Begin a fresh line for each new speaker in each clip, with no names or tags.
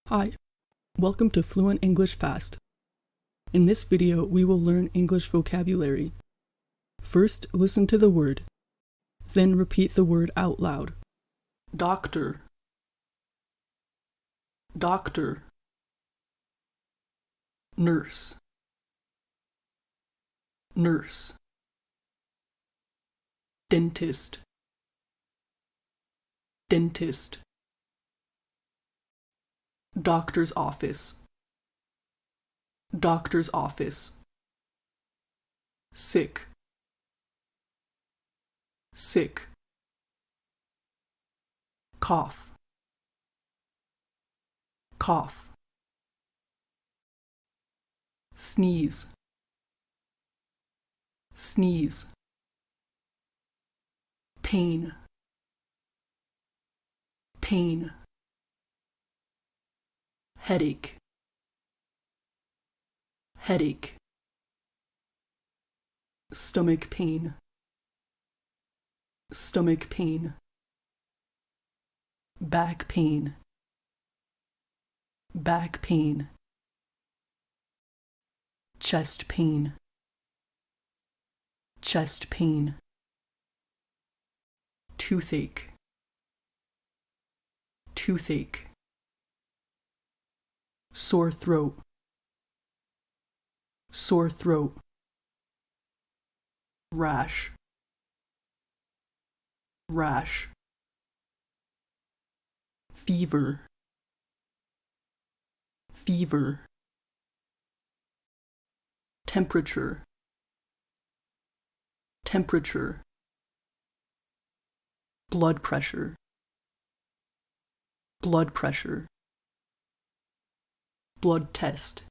Hi, welcome to Fluent English Fast. In this video, we will learn English vocabulary. First, listen to the word. Then repeat the word out loud. Doctor, doctor. Nurse, nurse. Dentist, dentist. Doctor's office, doctor's office. Sick, sick. Cough, cough. Sneeze, sneeze. Pain, pain. Headache, headache. Stomach pain, stomach pain. Back pain, back pain. Chest pain, chest pain. Toothache, toothache. Sore throat, sore throat. Rash, rash. Fever, fever. Temperature, temperature. Blood pressure, blood pressure. Blood test,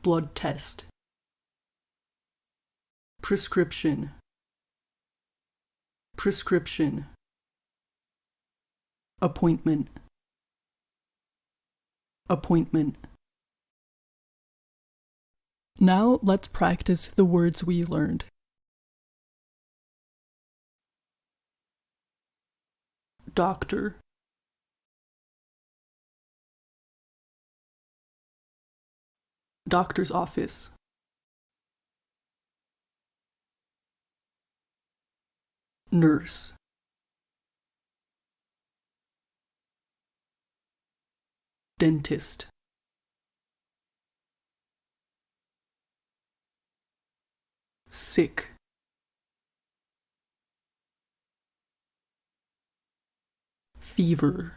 blood test. Prescription, prescription. Appointment, appointment. Now let's practice the words we learned. Doctor, doctor's office. Nurse, dentist. Sick, fever.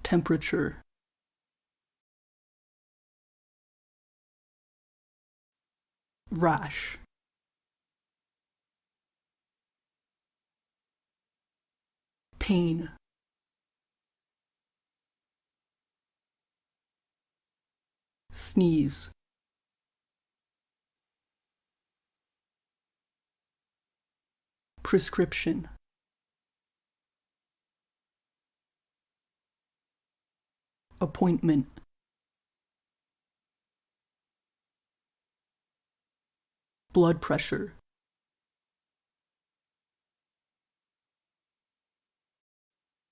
Temperature, rash. Pain, sneeze. Prescription, appointment. Blood pressure,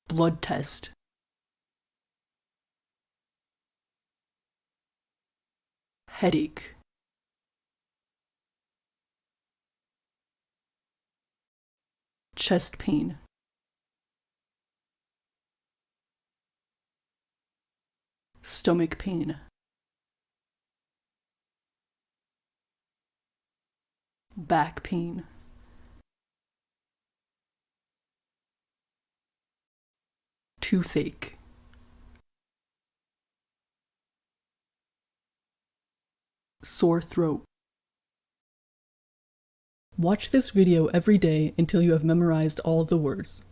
blood test. Headache, chest pain. Stomach pain. Back pain. Toothache. Sore throat. Watch this video every day until you have memorized all of the words.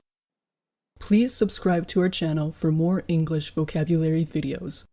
Please subscribe to our channel for more English vocabulary videos.